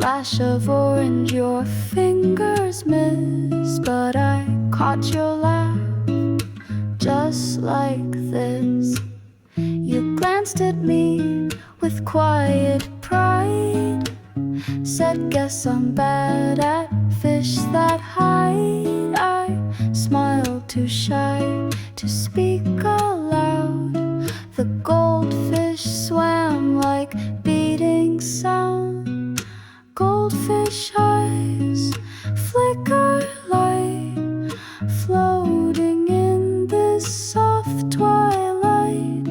splash of orange your fingers miss, but I caught your laugh just like this. You glanced at me with quiet pride, said guess I'm bad at fish that hide. I smiled too shy to speak aloud. The goldfish swam like beating sound. Goldfish eyes flicker light, floating in this soft twilight.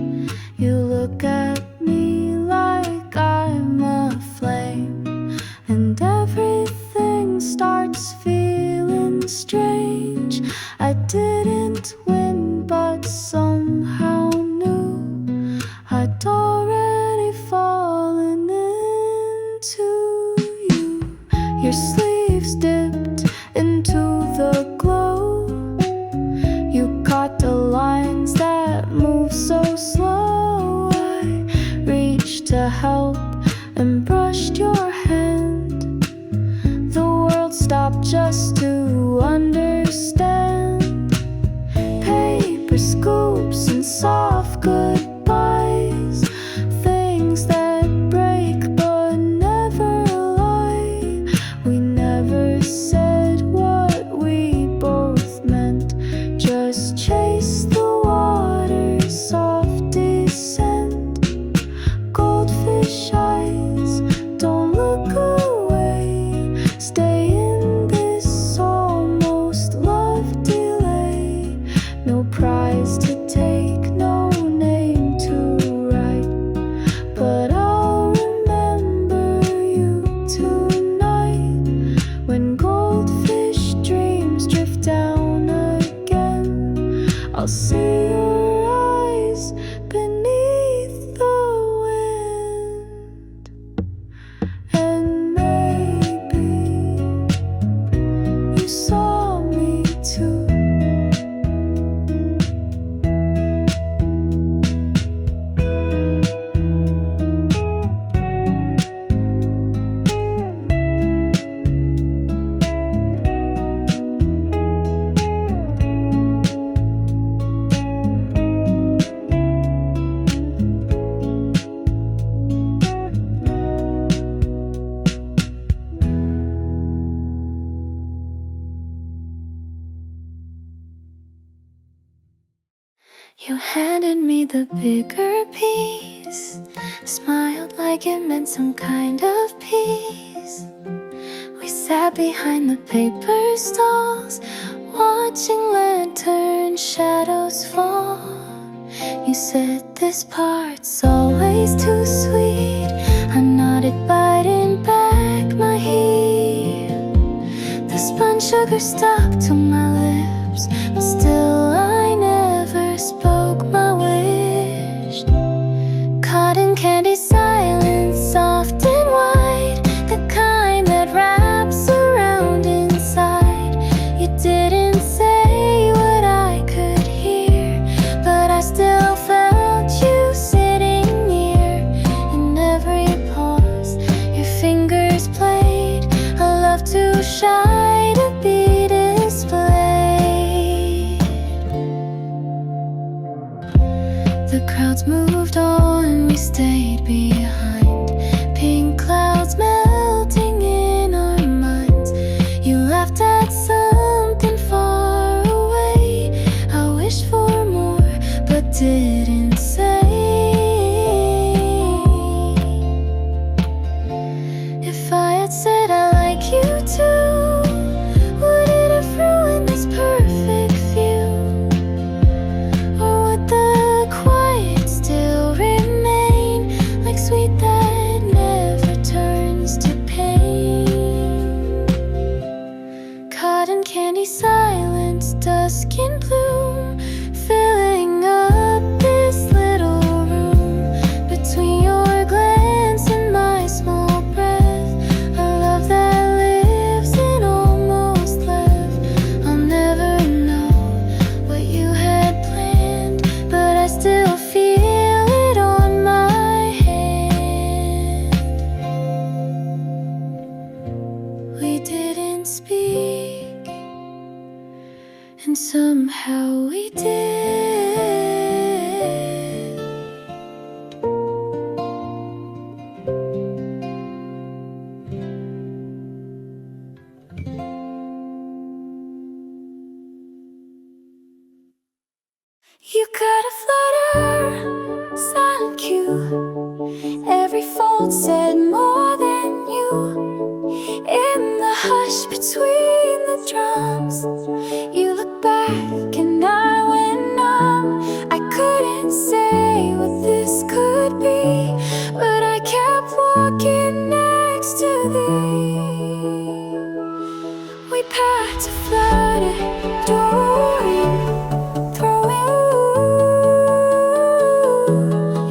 You look at me like I'm a flame, and everything starts feeling strange. I didn't win, but somehow knew I'd already fallen into you. Your sleeves dipped into the glow. You caught the lines that move so slow. I reached to help and brushed your hand. The world stopped just to understand. Paper scoops and soft goodbyes, things that break but never lie. We never said what we both meant, just chase the water's soft descent. Goldfish eyes, don't look away, stay in this almost love delay. No prize to take, no name to write, but I'll remember you tonight. When goldfish dreams drift down again, I'll see your eyes beneath the wind. And maybe you saw me too. You handed me the bigger piece, smiled like it meant some kind of peace. We sat behind the paper stalls, watching lantern shadows fall. You said this part's always too sweet. I nodded, biting back my heel. The spun sugar stuck to my lips, but still I never spoke my wish. Cotton candy silence, soft and white, the kind that wraps around inside. You didn't say what I could hear, but I still felt you sitting near. In every pause your fingers played a love too shy to be displayed. somehow we did. Yukata Flutter, silent cue. Every fold said more than you. In the hush between the drums, you look back and I went numb. I couldn't say what this could be, but I kept walking next to thee. We packed a flutter door in, throwing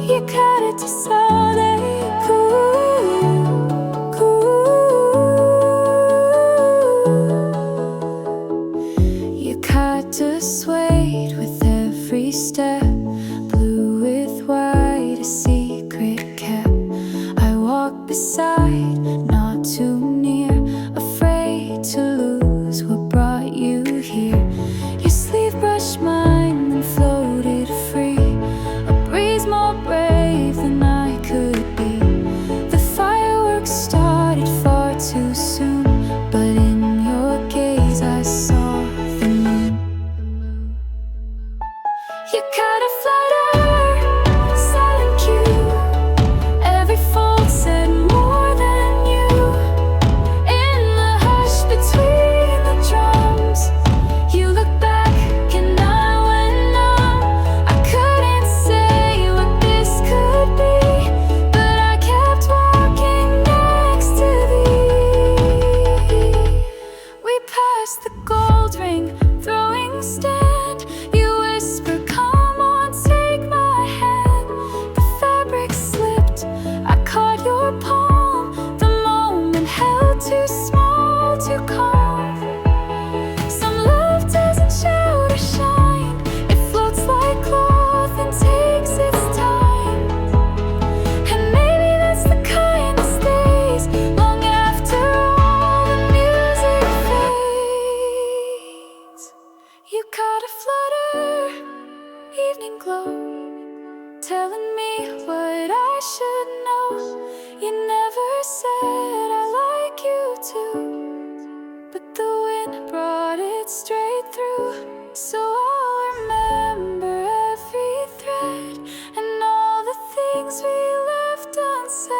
you cut it to solid Yukata swayed with every step, blue with white, a secret cap. I walked beside, not too near, afraid to lose what brought you here. Your sleeve brushed mine, then floated free, a breeze more brave than I could be. The fireworks started far too soon, but in your gaze I saw the moon. Yukata Flutter, silent cue. Every fold said more than you. In the hush between the drums, you looked back and I went numb. I couldn't say what this could be, but I kept walking next to thee. We passed the gold ring, throwing stand. You whisper, come on, take my hand. The fabric slipped, I caught your palm. The moment held too small to calm. Some love doesn't shout or shine, it floats like cloth and takes its time. And maybe that's the kind that stays long after all the music fades. Yukata Flutter, evening glow, telling me what I should know. You never said I like you too, but the wind brought it straight through. So I'll remember every thread and all the things we left unsaid.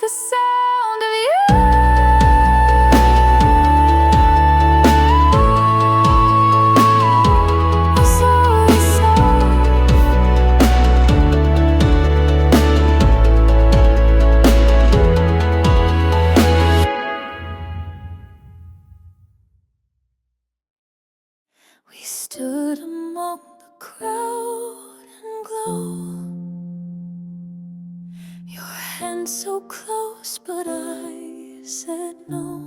The sound of you was always soft. We stood among the crowd and glow. Your hand so close, but I said no.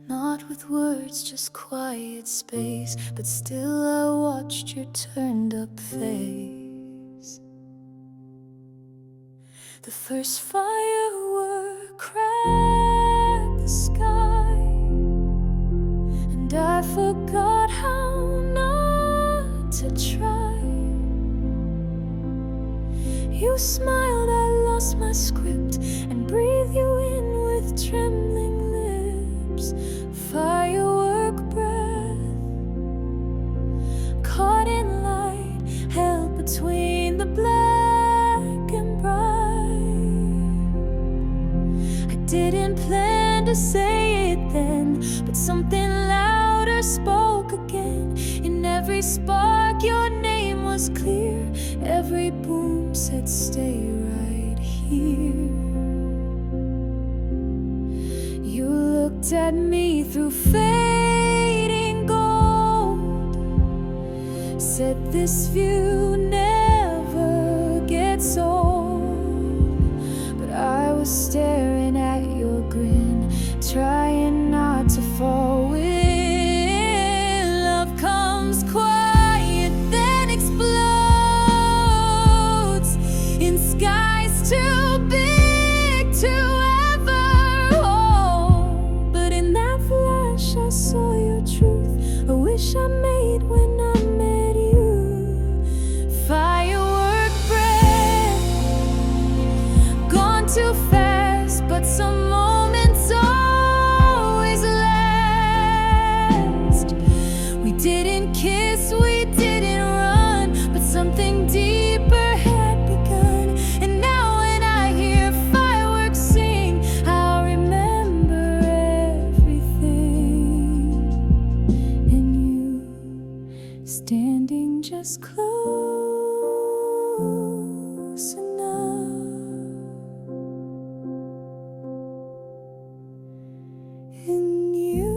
Not with words, just quiet space, but still I watched your turned up face. The first firework cracked the sky, and I forgot how not to try. You smiled, I lost my script, and breathed you in with trembling lips. Firework breath, caught in light, held between the black and bright. I didn't plan to say it then, but something louder spoke again. In every spark your name was clear, every boom said stay right here. You looked at me through fading gold, said this view never gets old. But I was staring at your grin, trying not to fall when love comes quiet, then explodes in skies too big to ever hold. But in that flash I saw too fast, but some moments always last. We didn't kiss, we didn't run, but something deeper had begun. And now when I hear fireworks sing, I remember everything. And you standing just close enough. And you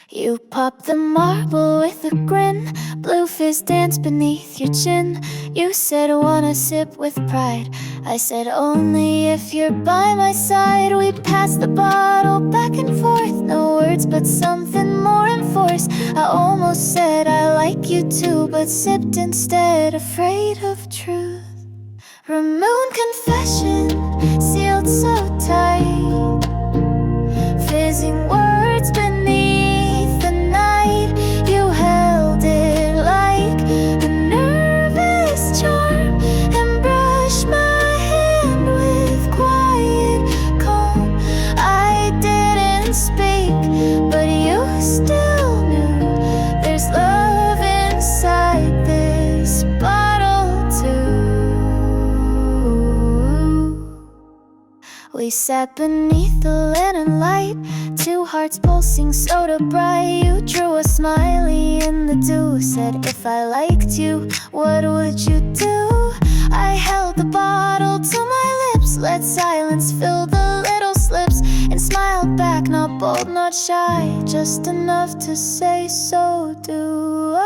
You pop the marble with a grin, blue fizz dance beneath your chin. You said wanna sip with pride, I said only if you're by my side. We passed the bottle back and forth, no words but something more in force. I almost said I like you too, but sipped instead, afraid of truth. Ramune Confession, sealed so tight, fizzing words beneath the night. You held it like a nervous charm and brushed my hand with quiet calm. I didn't speak, but you still knew there's love inside this bottle too. We sat beneath the lantern light, two hearts pulsing soda bright. You drew a smiley in the dew, said if I liked you, what would you do? I held the bottle to my lips, let silence fill the little slips, and smiled back, not bold, not shy, just enough to say so do I.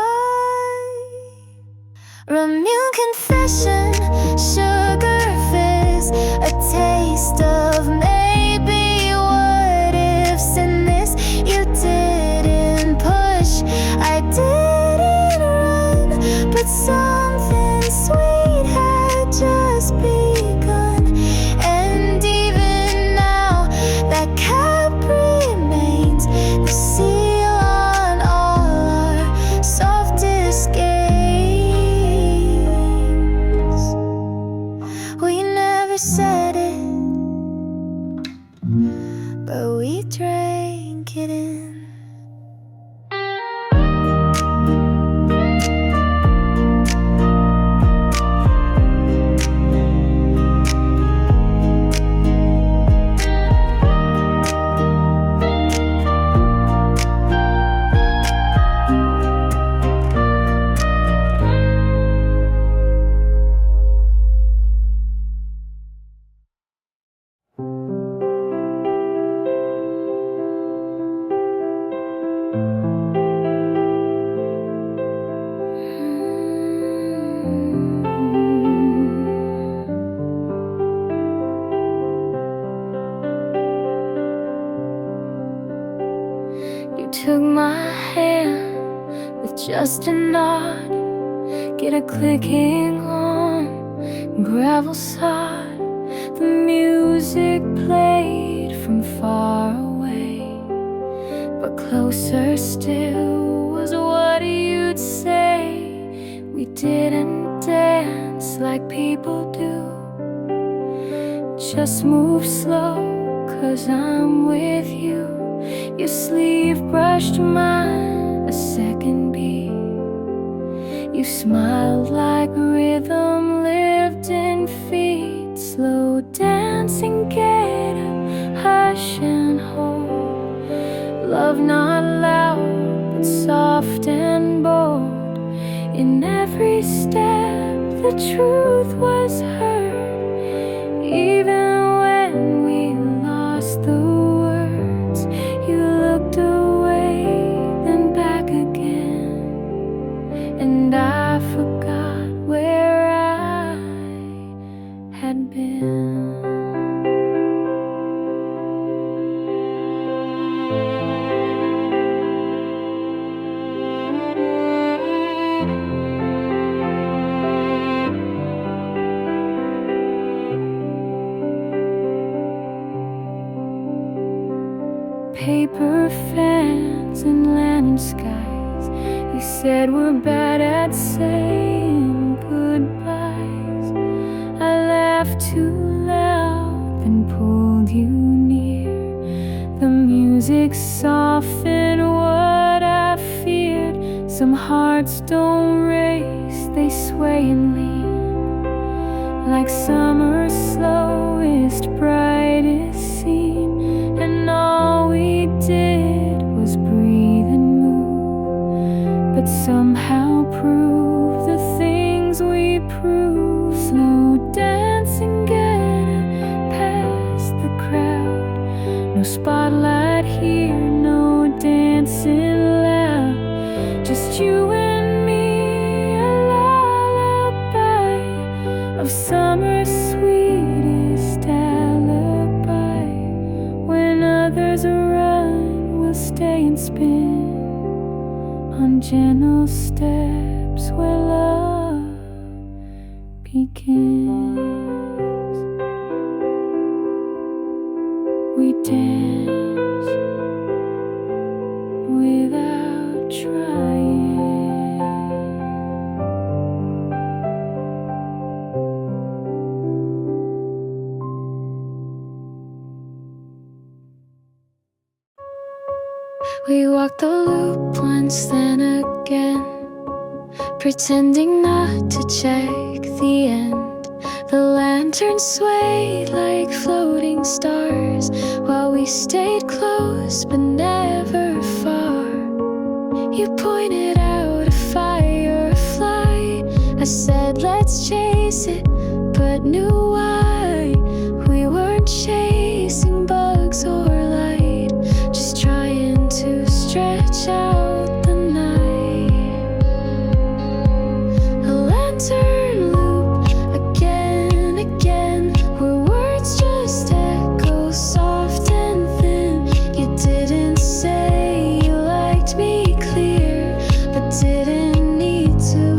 Ramune Confession, sugar fizz, a taste of maybe what ifs. In this you didn't push, I didn't run, but something sweet had just begun. And even now that cap remains the seal on all our softest games. We never said it, but we drank it in. You took my hand with just a nod, get a clicking on gravel sod. The music played from far away, but closer still was what you'd say. We didn't dance like people do, just move slow, 'cause I'm with you. Your sleeve brushed mine a second beat. You smiled like rhythm lived in feet. Slow dancing, get up, hush and hold. Love not loud, but soft and bold. In every step the truth was heard. Even when we lost the words, you looked away, then back again. And I forgot where I had been. paper fans and lantern skies. You said we're bad at saying goodbyes. I laughed too loud and pulled you near. The music softened what I feared. Some hearts don't race, they sway and lean, like summer's slowest, brightest scene. And all we did was breathe and move, but somehow prove the things we prove. Slow dancing, get past the crowd. No spotlight here, no dancing loud. Just you and me, a lullaby of summer's sweetest alibi. When others run, we'll stay and spin on gentle steps where love begins. We dance without trying. We walked the loop once then again, pretending not to check the end. The lanterns swayed like floating stars, while we stayed close but never far. You pointed out a firefly. I said let's chase it, but knew why. We weren't chasing bugs or light, just trying to stretch out the night. A lantern loop again, again, where words just echo soft and thin. You didn't say you liked me clear, but didn't need to,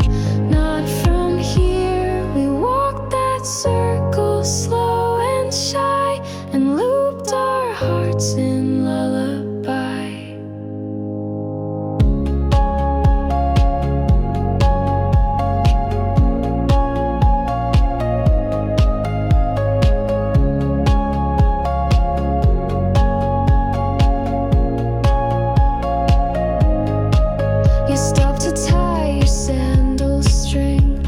not from here. We walked that circle slow and shy, and looped our hearts in lullaby. You stopped to tie your sandal string.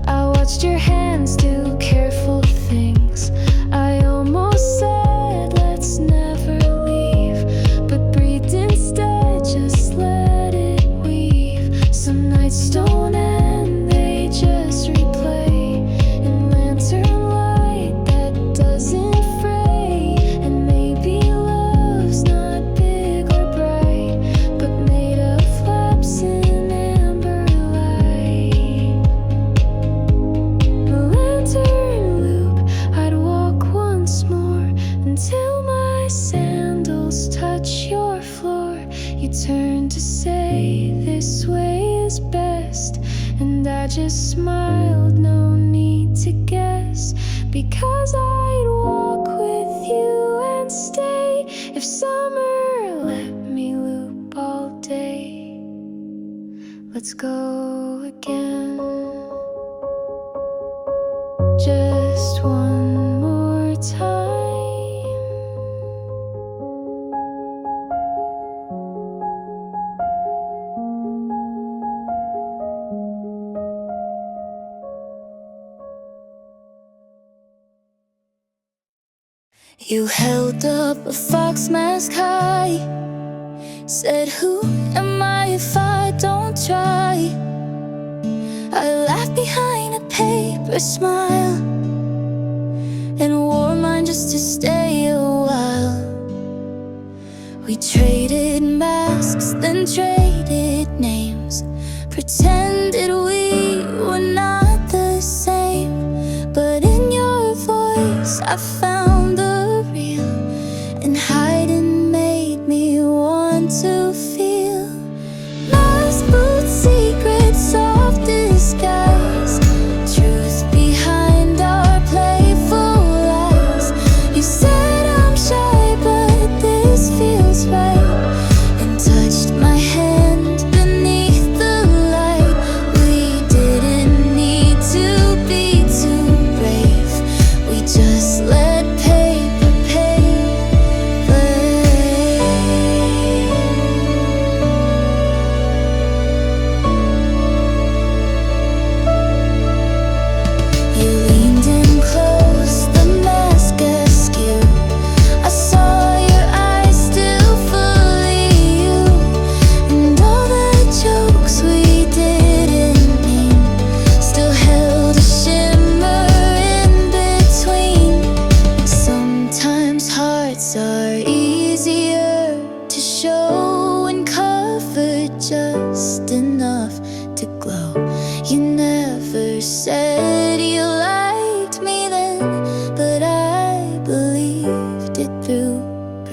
I watched your hands do careful things. I almost said let's never leave, but breathed instead, just let it weave. Some nights don't end, they just replay in lantern light that doesn't fray. And maybe love's not big or bright, but made of flaps in amber light. The lantern loop, I'd walk once more until my sandals touch your floor. You turned to say this way is best, and I just smiled, no need to guess, because I'd walk with you and stay if summer let me loop all day. Let's go again, just one more time. You held up a fox mask high, said who am I if I don't try? I laughed behind a paper smile and wore mine just to stay a while. We traded masks, then traded names, pretended we were not the same. But in your voice I found the real, and hiding made me want to feel. Mask, boots, secrets, soft disguise, truth behind our playful lies.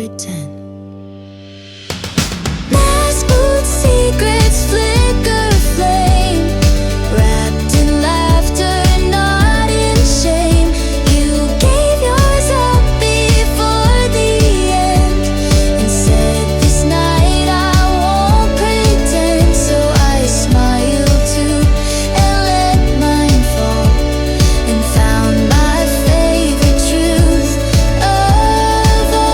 pretend. Mask boots, secrets, flicker flame, wrapped in laughter, not in shame. You gave yours up before the end and said this night I won't pretend. So I smiled too and let mine fall and found my favorite truth of all.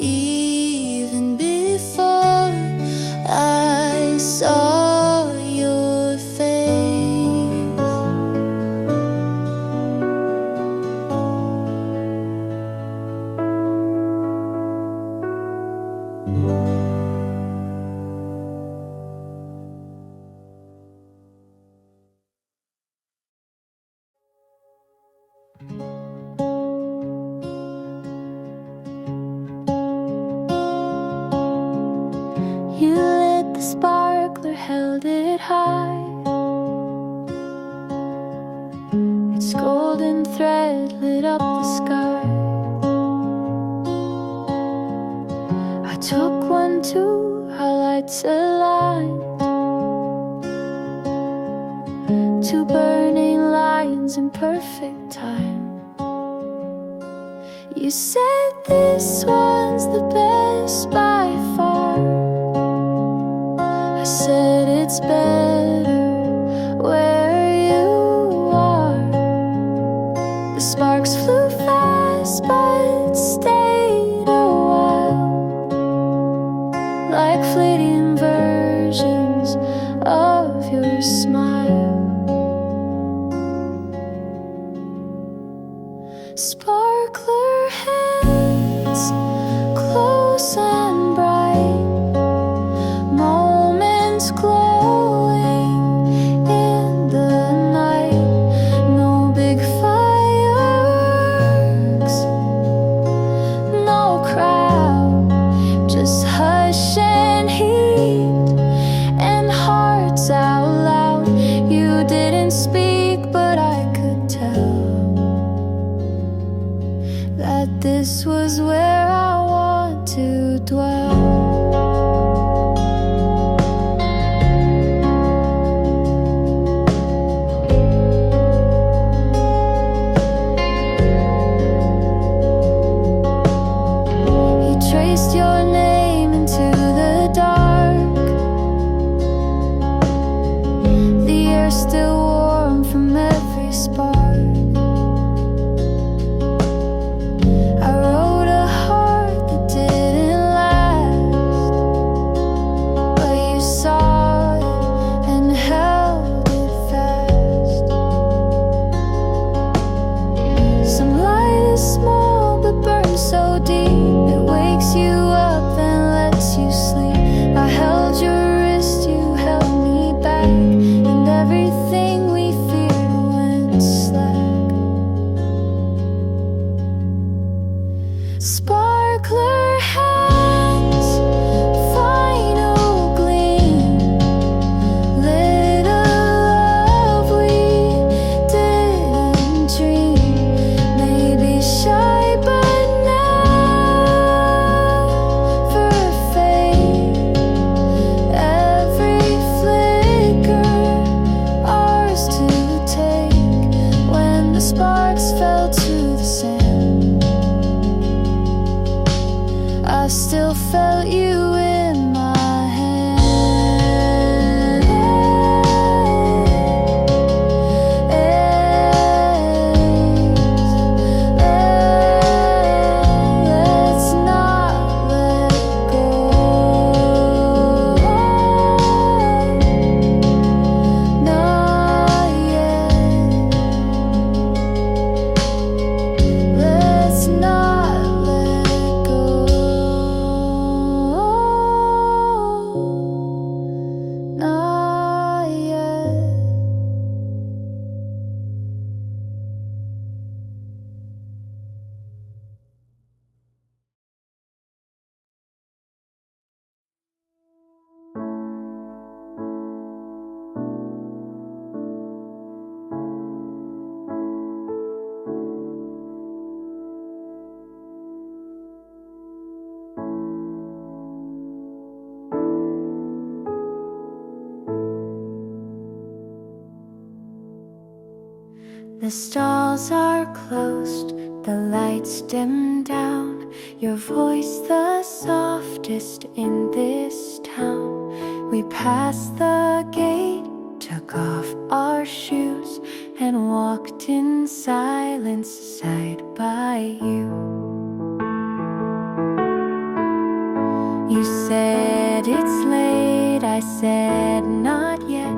Even before I saw your face. You lit the sparkler, held it high. Its golden thread lit up the sky. I took one too, our lights aligned. Two burning lines in perfect time. You said this one's the best by far. I said it's better where you are. The sparks flew fast but stayed a while, like fleeting versions of your smile. Sparkler hands, close and bright, moments glowing in the night. No big fireworks, no crowd, just hush and heat and hearts out loud. You didn't speak, but I could tell that this was where I want to dwell. You traced your name into the dark, The stalls are closed, the lights dim down. Your voice the softest in this town. We passed the gate, took off our shoes, and walked in silence side by you. You said it's late, I said not yet.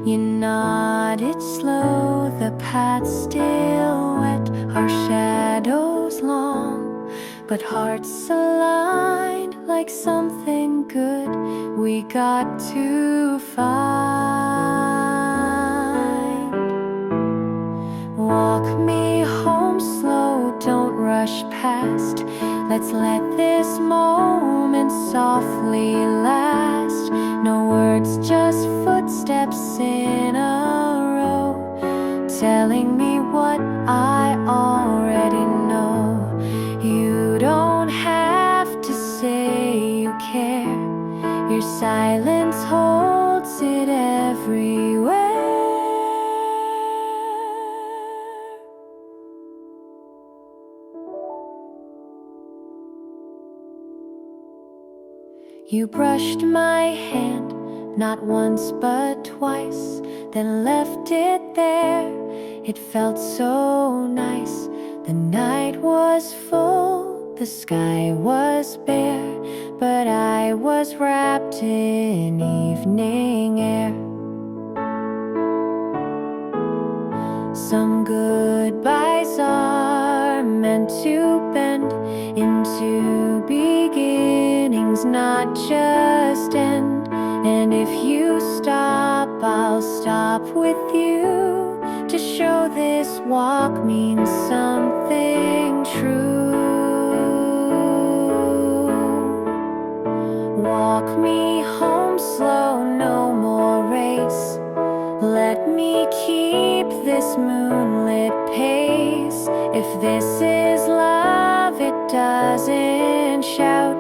You nodded slow, the path still wet, our shadows long, but hearts aligned like something good we got to find. Walk me home slow, don't rush past. Let's let this moment softly last. No words, just footsteps in a row, telling me what I already know. You don't have to say you care. Your silence holds it everywhere. You brushed my hand, not once but twice, then left it there. It felt so nice. The night was full, the sky was bare, but I was wrapped in evening air. Some goodbyes are meant to bend into beginnings, not just end. And if you stop, I'll stop with you, to show this walk means something true. Walk me home slow, no more race. Let me keep this moonlit pace. If this is love, it doesn't shout.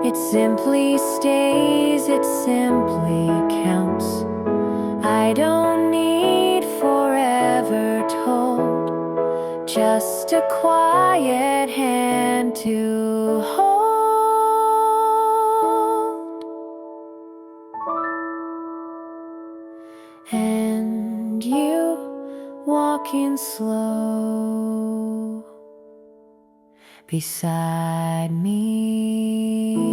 It simply stays, it simply counts. I don't need forever told, just a quiet hand to hold. And you walking slow beside me.